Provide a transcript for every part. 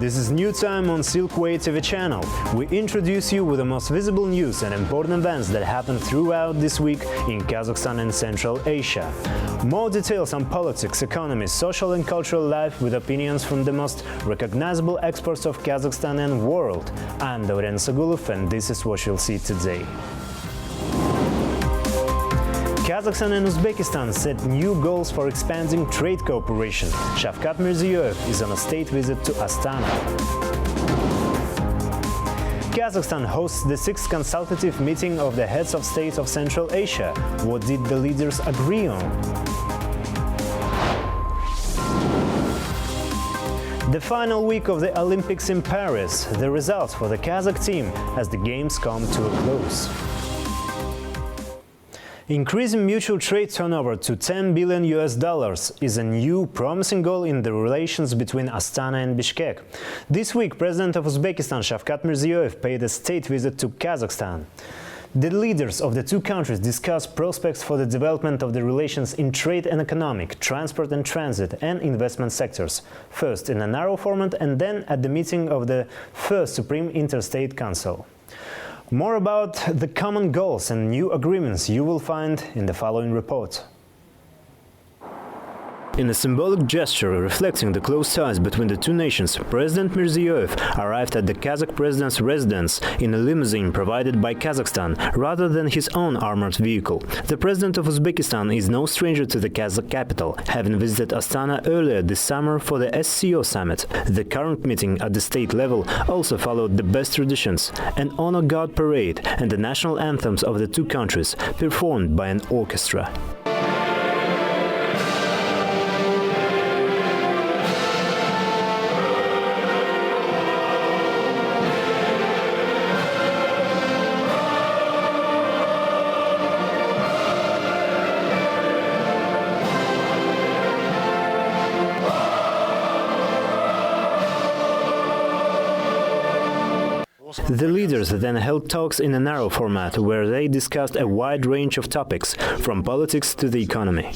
this is New Time on Silkway TV channel. We introduce you with the most visible news and important events that happened throughout this week in Kazakhstan and Central Asia. More details on politics, economy, social and cultural life with opinions from the most recognizable experts of Kazakhstan and world. I'm Dorian Sagulov and this is what you'll see today. Kazakhstan and Uzbekistan set new goals for expanding trade cooperation. Shavkat Mirziyoyev is on a state visit to Astana. Kazakhstan hosts the 6th consultative meeting of the heads of states of Central Asia. What did the leaders agree on? The final week of the Olympics in Paris. The results for the Kazakh team as the games come to a close. Increasing mutual trade turnover to $10 billion is a new promising goal in the relations between Astana and Bishkek. This week, President of Uzbekistan Shavkat Mirziyoyev paid a state visit to Kazakhstan. The leaders of the two countries discussed prospects for the development of the relations in trade and economic, transport and transit, and investment sectors, first in a narrow format and then at the meeting of the First Supreme Interstate Council. More about the common goals and new agreements you will find in the following report. In a symbolic gesture reflecting the close ties between the two nations, President Mirziyoyev arrived at the Kazakh president's residence in a limousine provided by Kazakhstan rather than his own armored vehicle. The president of Uzbekistan is no stranger to the Kazakh capital, having visited Astana earlier this summer for the SCO summit. The current meeting at the state level also followed the best traditions, an honor guard parade and the national anthems of the two countries, performed by an orchestra. The leaders then held talks in a narrow format where they discussed a wide range of topics, from politics to the economy.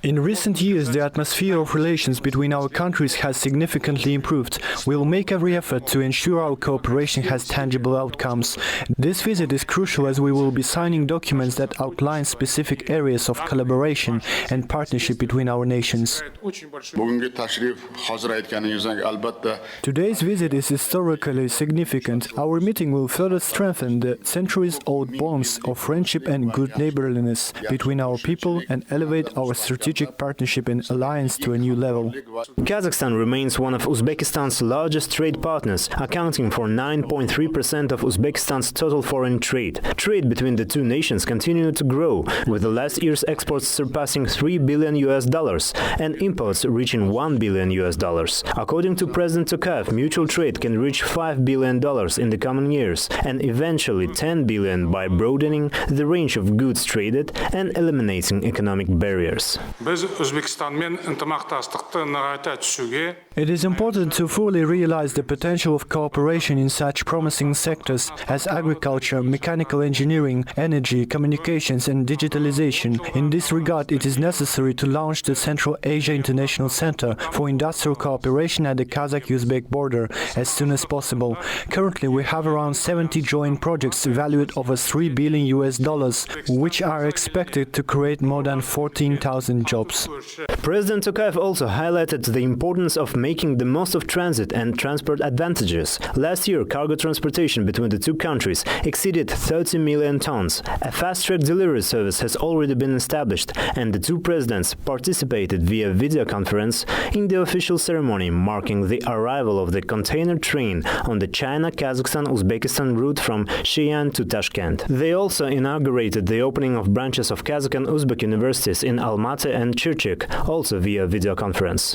In recent years, the atmosphere of relations between our countries has significantly improved. We will make every effort to ensure our cooperation has tangible outcomes. This visit is crucial as we will be signing documents that outline specific areas of collaboration and partnership between our nations. Today's visit is historically significant. Our meeting will further strengthen the centuries-old bonds of friendship and good neighborliness between our people and elevate our strategic partnership and alliance to a new level. Kazakhstan remains one of Uzbekistan's largest trade partners, accounting for 9.3% of Uzbekistan's total foreign trade. Trade between the two nations continued to grow, with the last year's exports surpassing $3 billion and imports reaching $1 billion. According to President Tokayev, mutual trade can reach $5 billion in the coming years and eventually $10 billion by broadening the range of goods traded and eliminating economic barriers. It is important to fully realize the potential of cooperation in such promising sectors as agriculture, mechanical engineering, energy, communications and digitalization. In this regard, it is necessary to launch the Central Asia International Center for Industrial Cooperation at the Kazakh-Uzbek border as soon as possible. Currently, we have around 70 joint projects valued over $3 billion, which are expected to create more than 14,000 jobs. President Tokayev also highlighted the importance of making the most of transit and transport advantages. Last year, cargo transportation between the two countries exceeded 30 million tons. A fast-track delivery service has already been established, and the two presidents participated via video conference in the official ceremony marking the arrival of the container train on the China-Kazakhstan-Uzbekistan route from Xi'an to Tashkent. They also inaugurated the opening of branches of Kazakh and Uzbek universities in Almaty and Chirchik, also via video conference.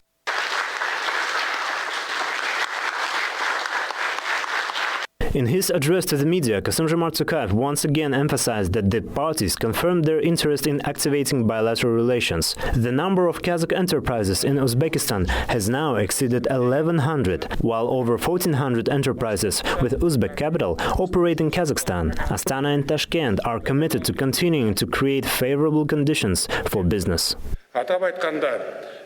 In his address to the media, Kassym-Jomart Tokayev once again emphasized that the parties confirmed their interest in activating bilateral relations. The number of Kazakh enterprises in Uzbekistan has now exceeded 1,100, while over 1,400 enterprises with Uzbek capital operate in Kazakhstan. Astana and Tashkent are committed to continuing to create favorable conditions for business. Атап айтқанда,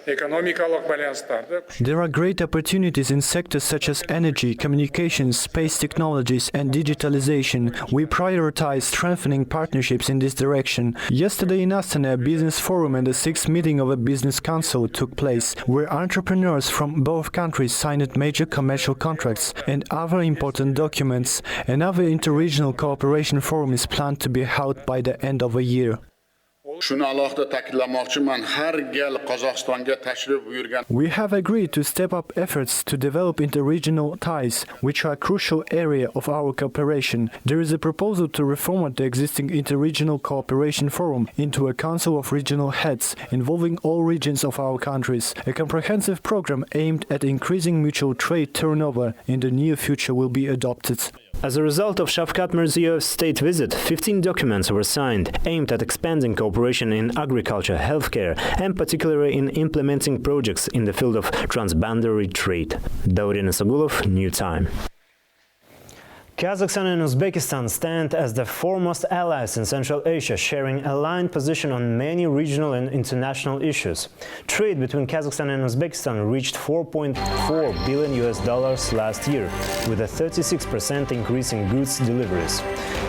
экономикалық байланыстарды There are great opportunities in sectors such as energy, communications, space technologies, and digitalization. We prioritize strengthening partnerships in this direction. Yesterday in Astana, a business forum and the 6th meeting of a business council took place, where entrepreneurs from both countries signed major commercial contracts and other important documents. Another interregional cooperation forum is planned to be held by the end of the year. Shuni alohida ta'kidlamoqchiman, har gal Qozog'istonga tashrif buyurgan. We have agreed to step up efforts to develop interregional ties, which are a crucial area of our cooperation. There is a proposal to reformat the existing interregional cooperation forum into a council of regional heads involving all regions of our countries. A comprehensive program aimed at increasing mutual trade turnover in the near future will be adopted. As a result of Shavkat Mirziyoyev's state visit, 15 documents were signed aimed at expanding cooperation in agriculture, healthcare, and particularly in implementing projects in the field of transboundary trade. Daurin Isagulov, New Time. Kazakhstan and Uzbekistan stand as the foremost allies in Central Asia, sharing an aligned position on many regional and international issues. Trade between Kazakhstan and Uzbekistan reached $4.4 billion last year, with a 36% increase in goods deliveries.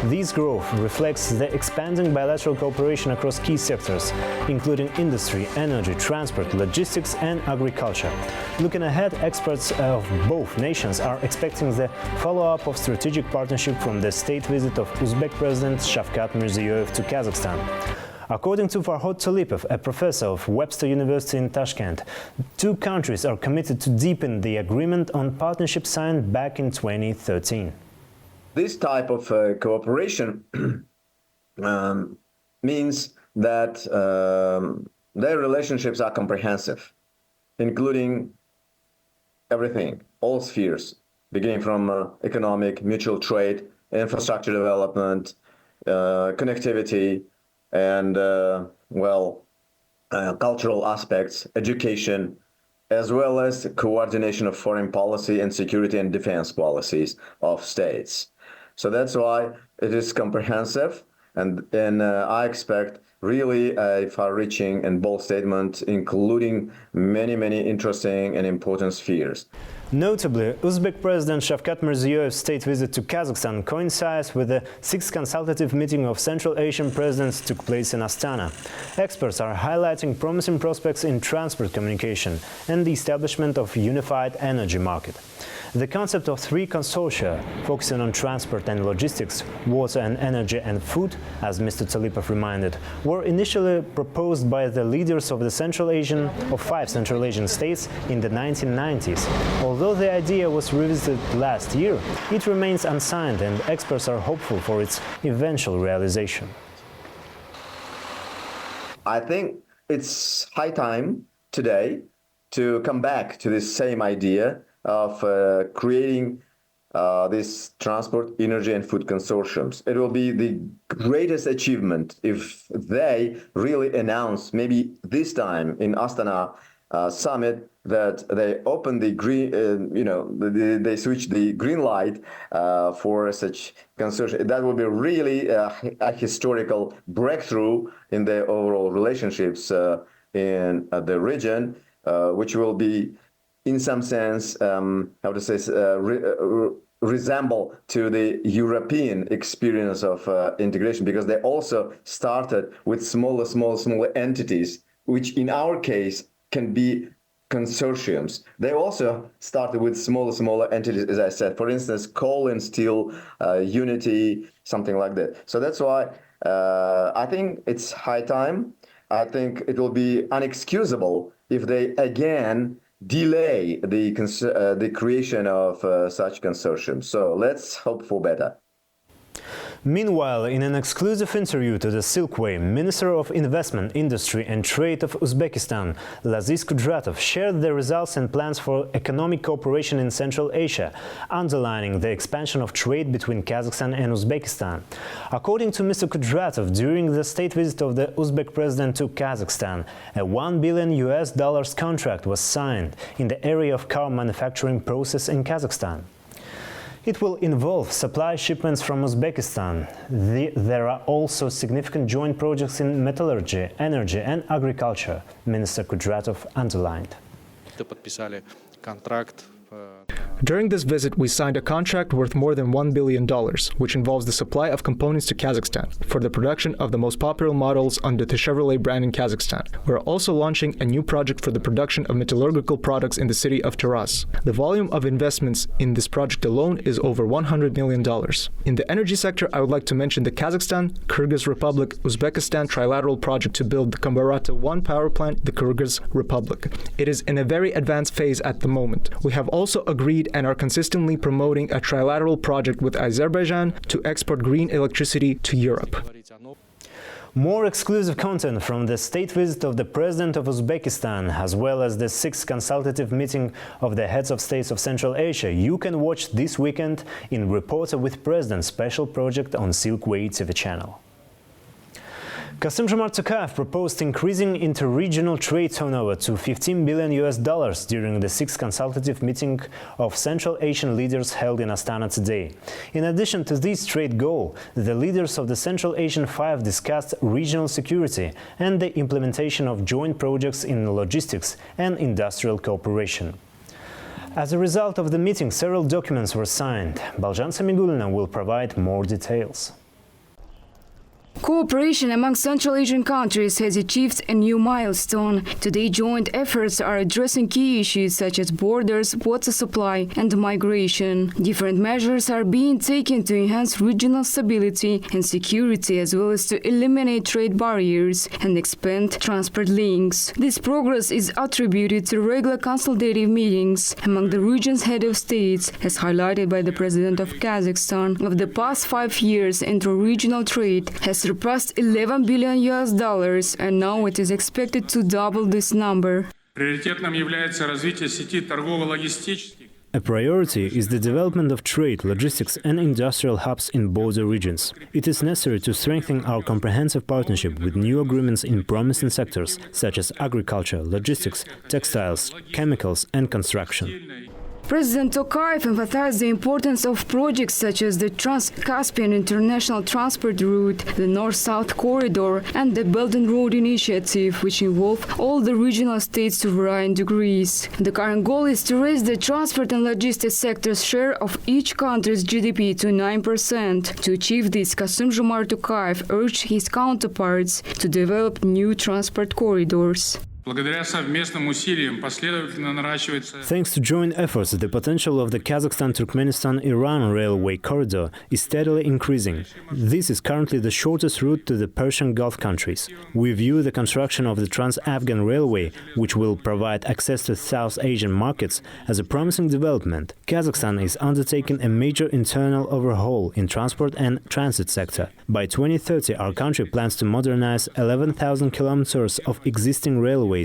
This growth reflects the expanding bilateral cooperation across key sectors, including industry, energy, transport, logistics, and agriculture. Looking ahead, experts of both nations are expecting the follow-up of strategic partnership from the state visit of Uzbek President Shavkat Mirziyoyev to Kazakhstan. According to Farhod Talipov, a professor of Webster University in Tashkent, two countries are committed to deepen the agreement on partnership signed back in 2013. This type of cooperation means that their relationships are comprehensive, including everything, all spheres, beginning from economic, mutual trade, infrastructure development, connectivity, and, cultural aspects, education, as well as coordination of foreign policy and security and defense policies of states. So that's why it is comprehensive, and I expect really a far-reaching and bold statement, including many interesting and important spheres. Notably, Uzbek President Shavkat Mirziyoyev's state visit to Kazakhstan coincides with the 6th consultative meeting of Central Asian presidents took place in Astana. Experts are highlighting promising prospects in transport communication and the establishment of a unified energy market. The concept of three consortia, focusing on transport and logistics, water and energy and food, as Mr. Talipov reminded, were initially proposed by the leaders of the five Central Asian states in the 1990s. Although the idea was revisited last year, it remains unsigned and experts are hopeful for its eventual realization. I think it's high time today to come back to this same idea of creating this transport, energy and food consortiums. It will be the greatest achievement if they really announce, maybe this time in Astana summit, that they open the green, they switch the green light for such consortium. That will be really a historical breakthrough in the overall relationships in the region, which will be, in some sense, resemble to the European experience of integration, because they also started with smaller entities, which in our case can be consortiums. They also started with smaller entities, as I said, for instance, coal and steel, unity, something like that. So that's why I think it's high time. I think it will be unexcusable if they again delay the creation of such consortiums. So let's hope for better. Meanwhile, in an exclusive interview to the Silkway, Minister of Investment, Industry and Trade of Uzbekistan, Laziz Kudratov, shared the results and plans for economic cooperation in Central Asia, underlining the expansion of trade between Kazakhstan and Uzbekistan. According to Mr. Kudratov, during the state visit of the Uzbek president to Kazakhstan, a $1 billion contract was signed in the area of car manufacturing process in Kazakhstan. It will involve supply shipments from Uzbekistan. There are also significant joint projects in metallurgy, energy and agriculture, Minister Kudratov underlined. During this visit, we signed a contract worth more than $1 billion, which involves the supply of components to Kazakhstan for the production of the most popular models under the Chevrolet brand in Kazakhstan. We're also launching a new project for the production of metallurgical products in the city of Taraz. The volume of investments in this project alone is over $100 million. In the energy sector, I would like to mention the Kazakhstan, Kyrgyz Republic, Uzbekistan trilateral project to build the Kambarata 1 power plant in the Kyrgyz Republic. It is in a very advanced phase at the moment. We have also agreed and are consistently promoting a trilateral project with Azerbaijan to export green electricity to Europe. More exclusive content from the state visit of the President of Uzbekistan, as well as the 6th consultative meeting of the heads of states of Central Asia, you can watch this weekend in Reporter with President special project on Silkway TV channel. Kassym-Jomart Tokayev proposed increasing inter-regional trade turnover to $15 billion during the 6th consultative meeting of Central Asian leaders held in Astana today. In addition to this trade goal, the leaders of the Central Asian Five discussed regional security and the implementation of joint projects in logistics and industrial cooperation. As a result of the meeting, several documents were signed. Baljan Samigulina will provide more details. Cooperation among Central Asian countries has achieved a new milestone. Today, joint efforts are addressing key issues such as borders, water supply and migration. Different measures are being taken to enhance regional stability and security, as well as to eliminate trade barriers and expand transport links. This progress is attributed to regular consultative meetings among the region's head of states, as highlighted by the President of Kazakhstan. Over the past 5 years, inter-regional trade has surpassed $11 billion, and now it is expected to double this number. A priority is the development of trade, logistics and industrial hubs in border regions. It is necessary to strengthen our comprehensive partnership with new agreements in promising sectors such as agriculture, logistics, textiles, chemicals and construction. President Tokayev emphasized the importance of projects such as the Trans-Caspian International Transport Route, the North-South Corridor, and the Belt and Road Initiative, which involve all the regional states to varying degrees. The current goal is to raise the transport and logistics sector's share of each country's GDP to 9%. To achieve this, Kassym-Jomart Tokayev urged his counterparts to develop new transport corridors. Thanks to joint efforts, the potential of the Kazakhstan-Turkmenistan-Iran railway corridor is steadily increasing. This is currently the shortest route to the Persian Gulf countries. We view the construction of the Trans-Afghan Railway, which will provide access to South Asian markets, as a promising development. Kazakhstan is undertaking a major internal overhaul in transport and transit sector. By 2030, our country plans to modernize 11,000 kilometers of existing railways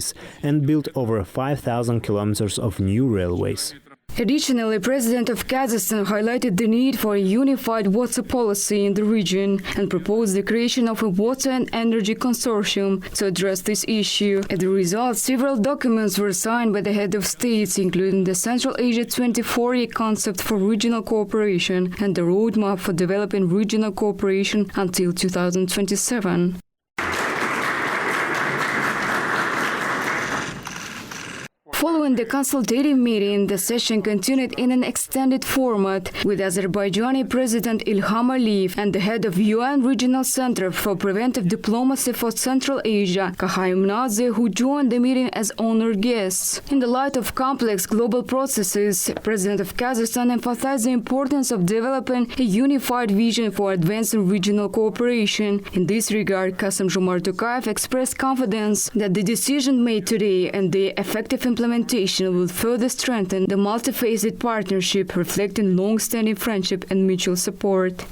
and build over 5,000 kilometers of new railways. Additionally, President of Kazakhstan highlighted the need for a unified water policy in the region and proposed the creation of a water and energy consortium to address this issue. As a result, several documents were signed by the head of states, including the Central Asia 2040 concept for regional cooperation and the roadmap for developing regional cooperation until 2027. Following the consultative meeting, the session continued in an extended format with Azerbaijani President Ilham Aliyev and the head of UN Regional Center for Preventive Diplomacy for Central Asia, Kahaim Naze, who joined the meeting as honored guests. In the light of complex global processes, President of Kazakhstan emphasized the importance of developing a unified vision for advancing regional cooperation. In this regard, Kassym-Jomart Tokayev expressed confidence that the decision made today and the effective implementation will further strengthen the multifaceted partnership, reflecting long-standing friendship and mutual support.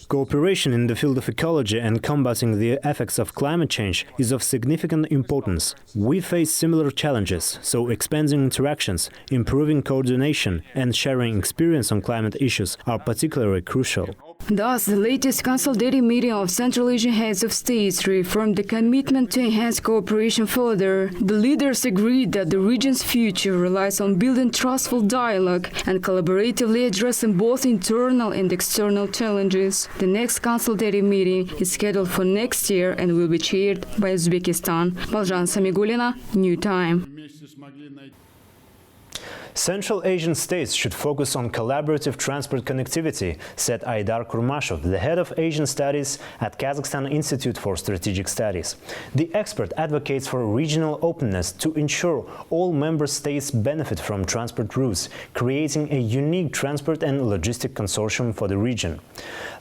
Cooperation in the field of ecology and combating the effects of climate change is of significant importance. We face similar challenges, so expanding interactions, improving coordination and sharing experience on climate issues are particularly crucial. Thus, the latest consultative meeting of Central Asian heads of states reaffirmed the commitment to enhance cooperation further. The leaders agreed that the region's future relies on building trustful dialogue and collaboratively addressing both internal and external challenges. The next consultative meeting is scheduled for next year and will be chaired by Uzbekistan. Baljan Samigulina, New Time. Central Asian states should focus on collaborative transport connectivity, said Aydar Kurmashov, the head of Asian Studies at Kazakhstan Institute for Strategic Studies. The expert advocates for regional openness to ensure all member states benefit from transport routes, creating a unique transport and logistic consortium for the region.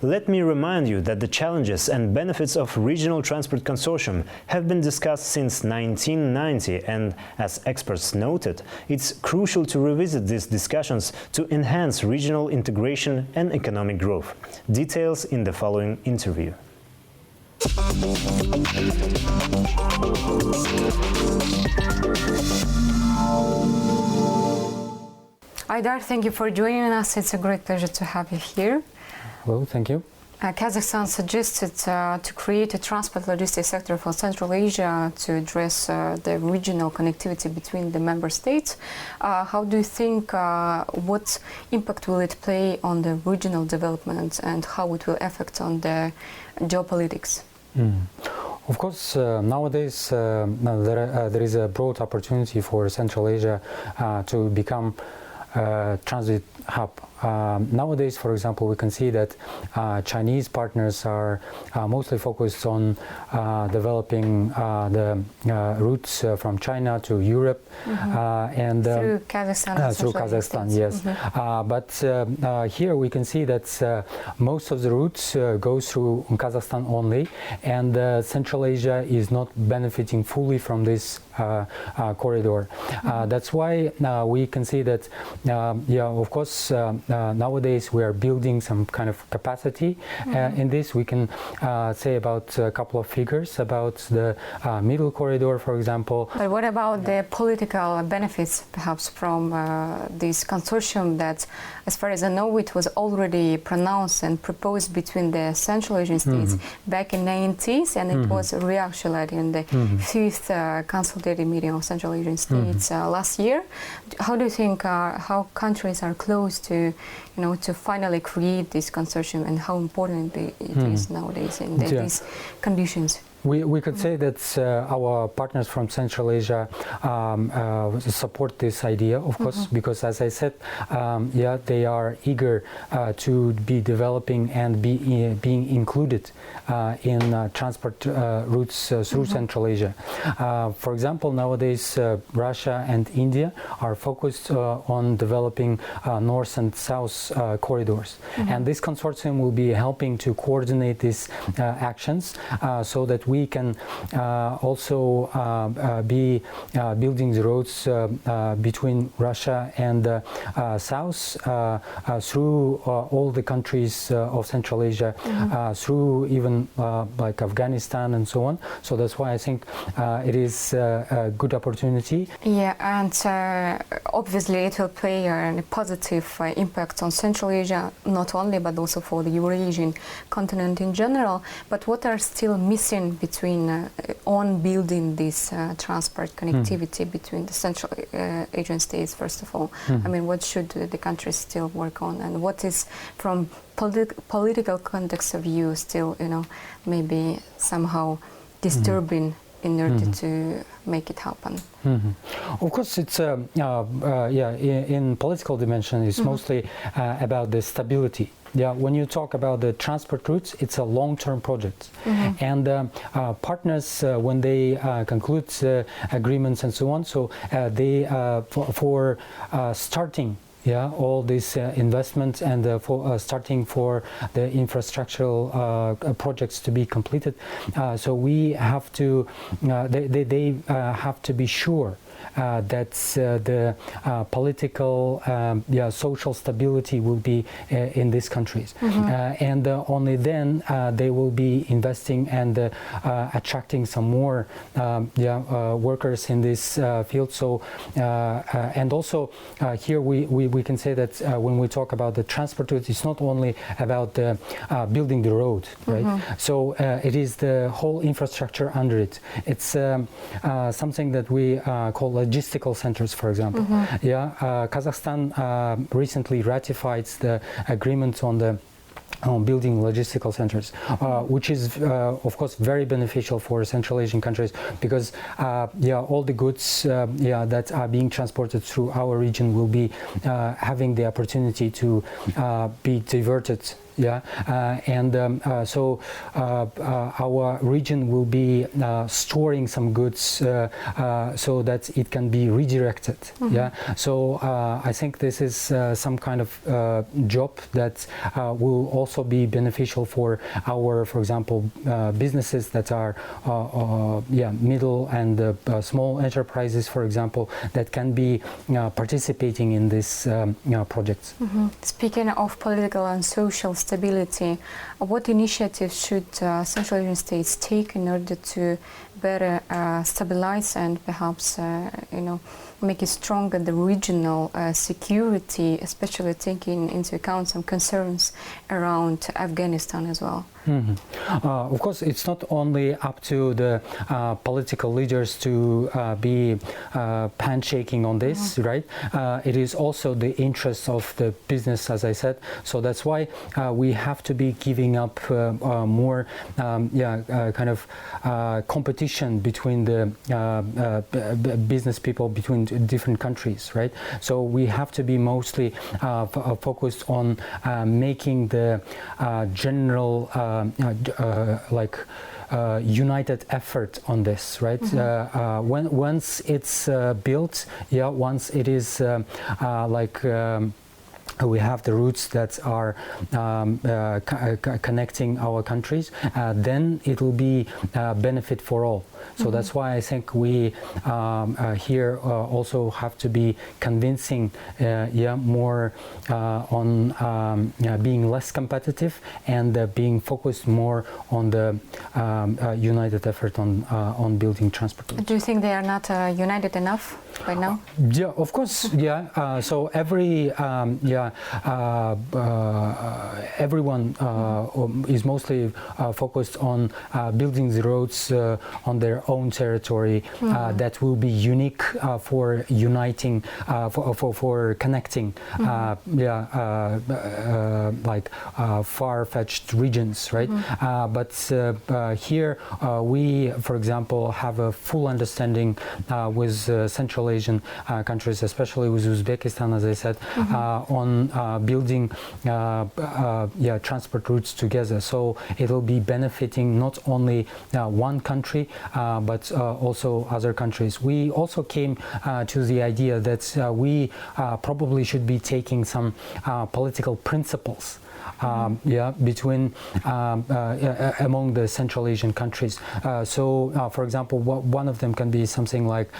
Let me remind you that the challenges and benefits of regional transport consortium have been discussed since 1990, and as experts noted, it's crucial to revisit these discussions to enhance regional integration and economic growth. Details in the following interview. Aydar, thank you for joining us. It's a great pleasure to have you here. Well, thank you. Kazakhstan suggested to create a transport logistics sector for Central Asia to address the regional connectivity between the member states. How do you think, what impact will it play on the regional development and how it will affect on the geopolitics? Of course, nowadays there is a broad opportunity for Central Asia to become a transit hub. Nowadays, for example, we can see that Chinese partners are mostly focused on developing the routes from China to Europe and through Kazakhstan. Through Kazakhstan, yes. But here we can see that most of the routes go through Kazakhstan only, and Central Asia is not benefiting fully from this corridor. That's why we can see that, of course, nowadays we are building some kind of capacity in this. We can say about a couple of figures about the middle corridor, for example. But what about the political benefits, perhaps, from this consortium that, as far as I know, it was already pronounced and proposed between the Central Asian states back in the 90s, and it was reactualized in the fifth consultative meeting of Central Asian states last year. How do you think how countries are close to, to finally create this consortium, and how important it is nowadays in these conditions? We could say that our partners from Central Asia support this idea, of course, because, as I said, they are eager to be developing and being included in transport routes through Central Asia. For example, nowadays Russia and India are focused on developing north and south corridors, and this consortium will be helping to coordinate these actions so that we can also be building the roads between Russia and South through all the countries of Central Asia, through even like Afghanistan and so on. So that's why I think it is a good opportunity. Yeah, and obviously it will play a positive impact on Central Asia, not only, but also for the Eurasian continent in general. But what are still missing between on building this transport connectivity between the Central Asian states, first of all? I mean, what should the countries still work on, and what is, from political context of view, still, maybe somehow disturbing in order to make it happen? Of course, it's in political dimension, it's mostly about the stability. Yeah, when you talk about the transport routes, it's a long-term project, and partners, when they conclude agreements and so on, so they for starting all these investments and for starting for the infrastructural projects to be completed. So we have to, they have to be sure that the political, social stability will be in these countries. And only then they will be investing and attracting some more workers in this field. So, and also here we can say that when we talk about the transport route, it's not only about building the road, right? So it is the whole infrastructure under it. It's something that we call logistical centers, for example. Kazakhstan recently ratified the agreement on building logistical centers, which is of course very beneficial for Central Asian countries, because all the goods that are being transported through our region will be having the opportunity to be diverted. So our region will be storing some goods so that it can be redirected. So I think this is some kind of job that will also be beneficial for our, for example, businesses that are middle and small enterprises, for example, that can be participating in these projects. Speaking of political and social stability, what initiatives should Central Asian states take in order to better stabilize and perhaps make it stronger the regional security, especially taking into account some concerns around Afghanistan as well? Of course, it's not only up to the political leaders to be handshaking on this, right? It is also the interest of the business, as I said. So that's why we have to be giving up more kind of competition between the business people between different countries, right? So we have to be mostly focused on making the general united effort on this, right? Once it's built, once it is we have the routes that are connecting our countries, then it will be benefit for all. So that's why I think we here also have to be convincing more on being less competitive and being focused more on the united effort on building transport. Do you think they are not united enough right now? Yeah, of course. So everyone is mostly focused on building the roads on their own territory that will be unique for uniting, for connecting, far-fetched regions, right? But here we, for example, have a full understanding with Central Asian countries, especially with Uzbekistan, as I said, on building transport routes together. So it will be benefiting not only one country but also other countries. We also came to the idea that we probably should be taking some political principles between among the Central Asian countries. So, for example, one of them can be something like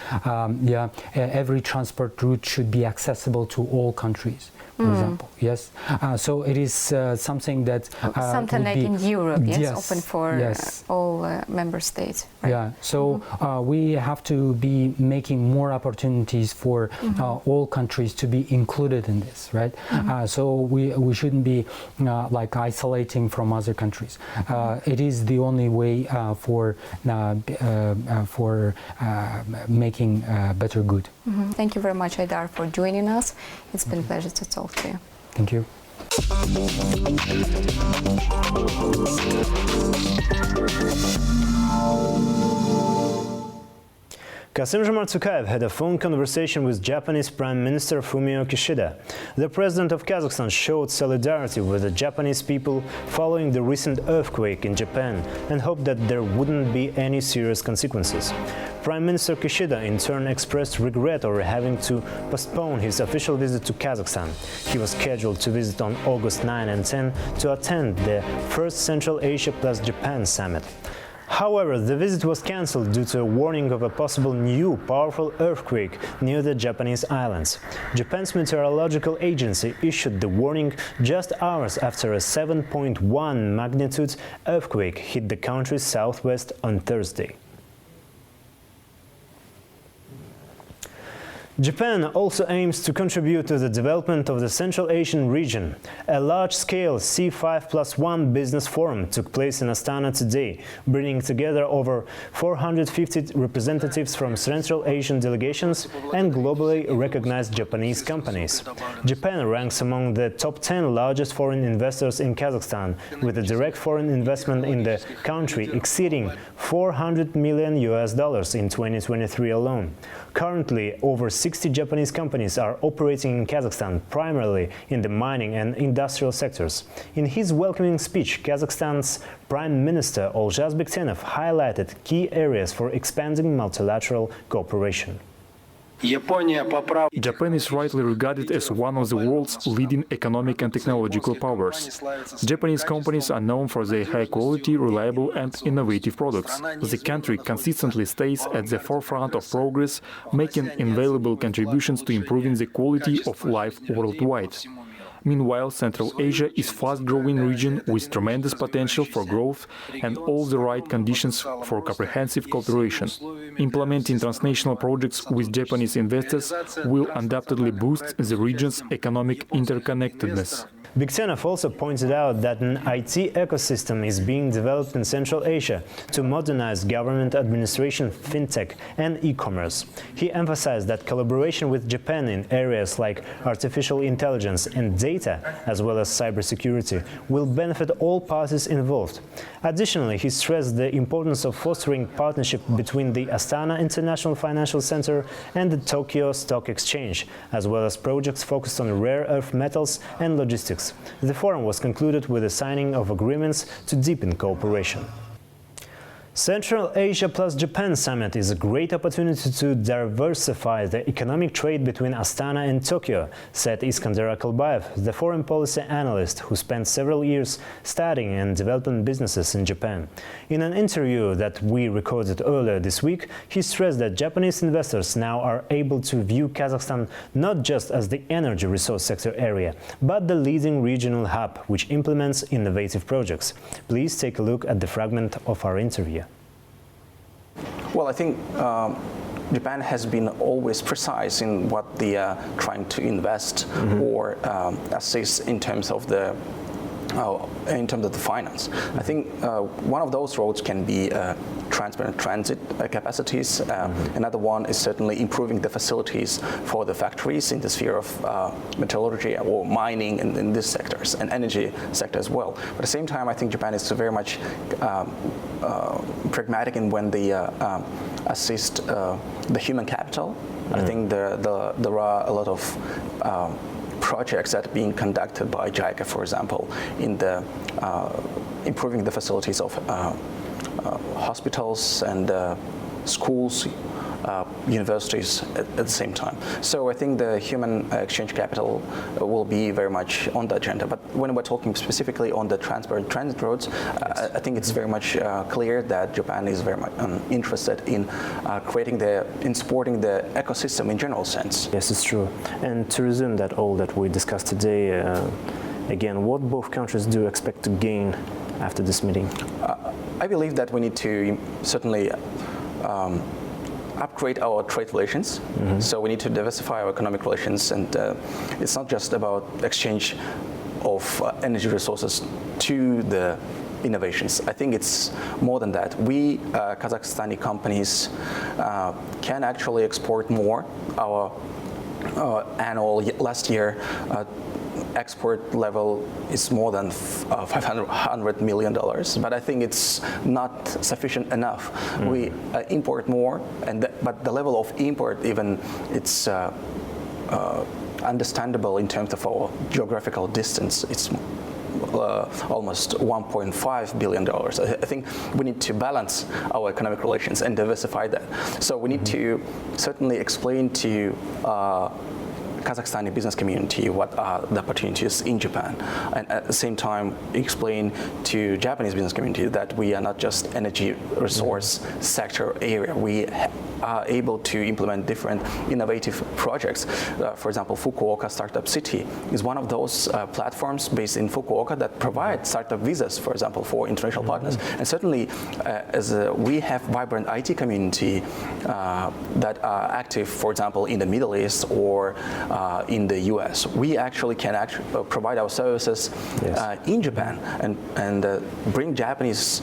every transport route should be accessible to all countries. For example, yes. So it is something that something like in Europe, open for all member states. Right? So we have to be making more opportunities for all countries to be included in this, right? So we shouldn't be isolating from other countries. It is the only way for making better good. Thank you very much, Aidar, for joining us. It's been a pleasure to talk to you. Thank you. Kassym-Jomart Tokayev had a phone conversation with Japanese Prime Minister Fumio Kishida. The President of Kazakhstan showed solidarity with the Japanese people following the recent earthquake in Japan and hoped that there wouldn't be any serious consequences. Prime Minister Kishida in turn expressed regret over having to postpone his official visit to Kazakhstan. He was scheduled to visit on August 9 and 10 to attend the first Central Asia plus Japan summit. However, the visit was cancelled due to a warning of a possible new powerful earthquake near the Japanese islands. Japan's meteorological agency issued the warning just hours after a 7.1 magnitude earthquake hit the country's southwest on Thursday. Japan also aims to contribute to the development of the Central Asian region. A large-scale C5+1 business forum took place in Astana today, bringing together over 450 representatives from Central Asian delegations and globally recognized Japanese companies. Japan ranks among the top 10 largest foreign investors in Kazakhstan, with a direct foreign investment in the country exceeding $400 million in 2023 alone. Currently, over 60 Japanese companies are operating in Kazakhstan, primarily in the mining and industrial sectors. In his welcoming speech, Kazakhstan's Prime Minister Olzhas Bektenov highlighted key areas for expanding multilateral cooperation. Japan is rightly regarded as one of the world's leading economic and technological powers. Japanese companies are known for their high-quality, reliable and innovative products. The country consistently stays at the forefront of progress, making invaluable contributions to improving the quality of life worldwide. Meanwhile, Central Asia is a fast-growing region with tremendous potential for growth and all the right conditions for comprehensive cooperation. Implementing transnational projects with Japanese investors will undoubtedly boost the region's economic interconnectedness. Bektenov also pointed out that an IT ecosystem is being developed in Central Asia to modernize government administration, fintech and e-commerce. He emphasized that collaboration with Japan in areas like artificial intelligence and data, as well as cybersecurity, will benefit all parties involved. Additionally, he stressed the importance of fostering partnership between the Astana International Financial Center and the Tokyo Stock Exchange, as well as projects focused on rare earth metals and logistics. The forum was concluded with the signing of agreements to deepen cooperation. Central Asia plus Japan Summit is a great opportunity to diversify the economic trade between Astana and Tokyo, said Iskander Akalbayev, the foreign policy analyst who spent several years studying and developing businesses in Japan. In an interview that we recorded earlier this week, he stressed that Japanese investors now are able to view Kazakhstan not just as the energy resource sector area, but the leading regional hub which implements innovative projects. Please take a look at the fragment of our interview. Well, I think Japan has been always precise in what they are trying to invest or assist in terms of the finance. I think one of those roads can be transparent transit capacities. Another one is certainly improving the facilities for the factories in the sphere of metallurgy or mining in these sectors, and energy sector as well. But at the same time, I think Japan is very much pragmatic in when they assist the human capital. I think there are a lot of projects that are being conducted by JICA, for example, in the improving the facilities of hospitals and schools, universities at the same time. So I think the human exchange capital will be very much on the agenda. But when we're talking specifically on the transparent transit roads, I think it's very much clear that Japan is very much interested in supporting the ecosystem in general sense. Yes, it's true. And to resume that all that we discussed today, again, what both countries do expect to gain after this meeting? I believe that we need to certainly upgrade our trade relations. So we need to diversify our economic relations, and it's not just about exchange of energy resources to the innovations. I think it's more than that. We Kazakhstani companies can actually export more. Our last year export level is more than $500 million, but I think it's not sufficient enough. We import more, but the level of import, even it's understandable in terms of our geographical distance. It's almost $1.5 billion. I think we need to balance our economic relations and diversify that. So we need to certainly explain to Kazakhstani business community what are the opportunities in Japan, and at the same time explain to Japanese business community that we are not just energy resource sector area. We are able to implement different innovative projects. For example, Fukuoka Startup City is one of those platforms based in Fukuoka that provide startup visas, for example, for international partners. And certainly, as we have vibrant IT community that are active, for example, in the Middle East or in the US, we actually can provide our services in Japan and bring Japanese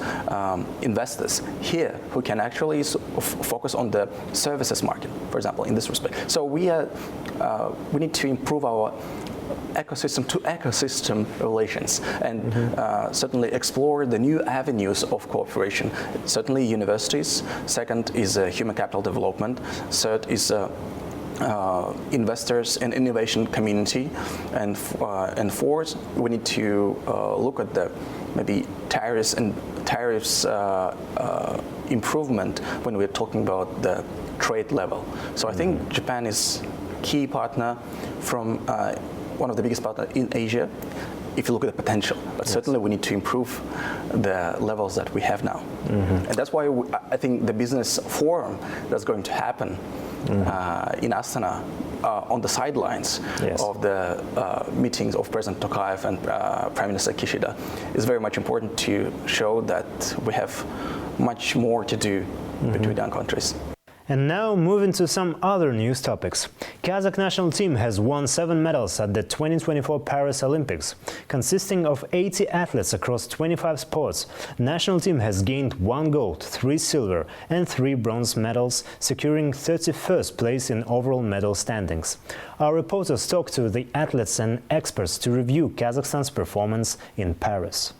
investors here who can actually focus on the services market, for example, in this respect. So we need to improve our ecosystem relations and certainly explore the new avenues of cooperation. Certainly universities. Second is human capital development. Third is investors and innovation community, and fourth, we need to look at the maybe tariffs improvement when we're talking about the trade level. So I think Japan is key partner from one of the biggest partners in Asia, if you look at the potential. But certainly we need to improve the levels that we have now. And that's why I think the business forum that's going to happen in Astana on the sidelines of the meetings of President Tokayev and Prime Minister Kishida is very much important to show that we have much more to do between our countries. And now moving to some other news topics. Kazakh national team has won 7 medals at the 2024 Paris Olympics. Consisting of 80 athletes across 25 sports, national team has gained 1 gold, 3 silver and 3 bronze medals, securing 31st place in overall medal standings. Our reporters talked to the athletes and experts to review Kazakhstan's performance in Paris.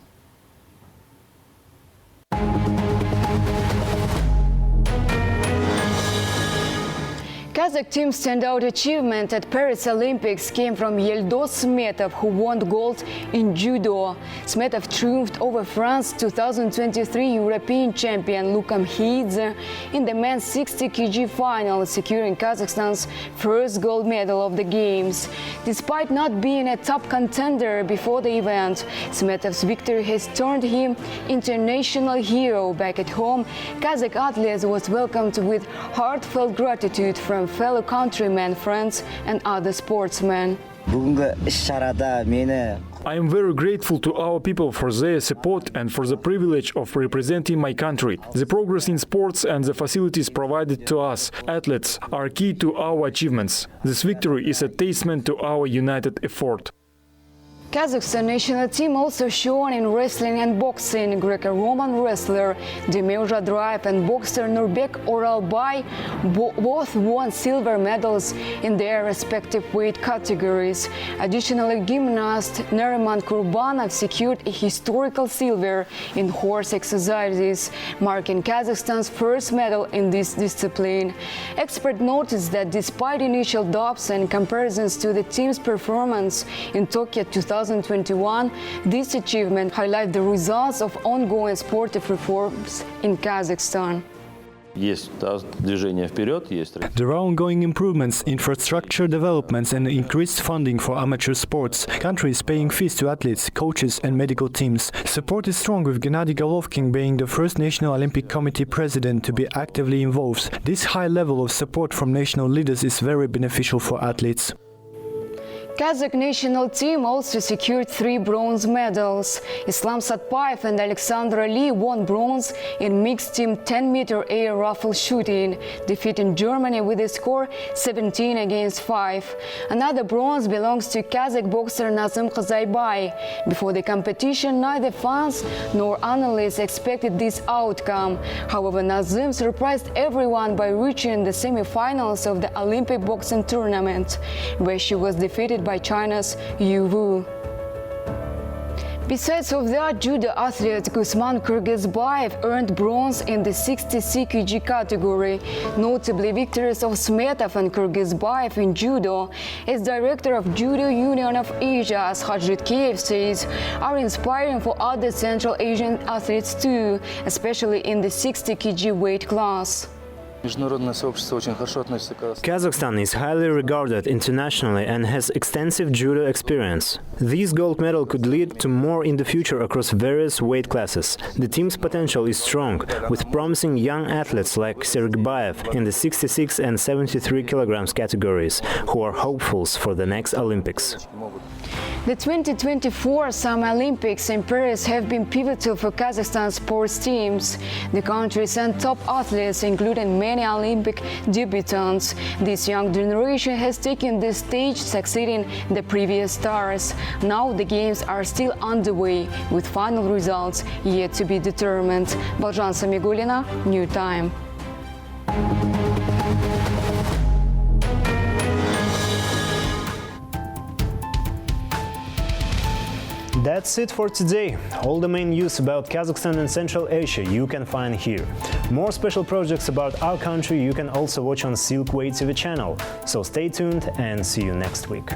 Kazakh team's standout achievement at Paris Olympics came from Yeldos Smetov, who won gold in judo. Smetov triumphed over France 2023 European champion Luka Mkhidze in the men's 60 kg final, securing Kazakhstan's first gold medal of the Games. Despite not being a top contender before the event, Smetov's victory has turned him into a national hero. Back at home, Kazakh athlete was welcomed with heartfelt gratitude from fellow countrymen, friends and other sportsmen. I am very grateful to our people for their support and for the privilege of representing my country. The progress in sports and the facilities provided to us, athletes, are key to our achievements. This victory is a testament to our united effort. Kazakhstan national team also shone in wrestling and boxing. Greco-Roman wrestler Demir Jadraev and boxer Nurbek Oralbay both won silver medals in their respective weight categories. Additionally, gymnast Nariman Kurbanov secured a historical silver in horse exercises, marking Kazakhstan's first medal in this discipline. Experts noticed that despite initial doubts and comparisons to the team's performance in Tokyo 2021, this achievement highlights the results of ongoing sportive reforms in Kazakhstan. There are ongoing improvements, infrastructure developments and increased funding for amateur sports. Country is paying fees to athletes, coaches and medical teams. Support is strong, with Gennady Golovkin being the first National Olympic Committee president to be actively involved. This high level of support from national leaders is very beneficial for athletes. Kazakh national team also secured 3 bronze medals. Islam Satpayev and Alexander Ali won bronze in mixed team 10-meter air rifle shooting, defeating Germany with a score 17-5. Another bronze belongs to Kazakh boxer Nazim Khazaybay. Before the competition, neither fans nor analysts expected this outcome. However, Nazim surprised everyone by reaching the semi-finals of the Olympic boxing tournament, where she was defeated by China's Yu Wu. Besides of that, judo athlete Gusman Kyrgyzbayev earned bronze in the 60 kg category. Notably, victories of Smetov and Kyrgyzbayev in judo, as director of Judo Union of Asia, as Khajitkeyev says, are inspiring for other Central Asian athletes too, especially in the 60 kg weight class. Kazakhstan is highly regarded internationally and has extensive judo experience. This gold medal could lead to more in the future across various weight classes. The team's potential is strong, with promising young athletes like Sergbayev in the 66 and 73 kilograms categories, who are hopefuls for the next Olympics. The 2024 Summer Olympics in Paris have been pivotal for Kazakhstan sports teams. The country sent top athletes, including many Olympic debutants. This young generation has taken the stage, succeeding the previous stars. Now the games are still underway, with final results yet to be determined. Baljan Samigulina, New Time. That's it for today. All the main news about Kazakhstan and Central Asia you can find here. More special projects about our country you can also watch on Silkway TV channel. So stay tuned and see you next week.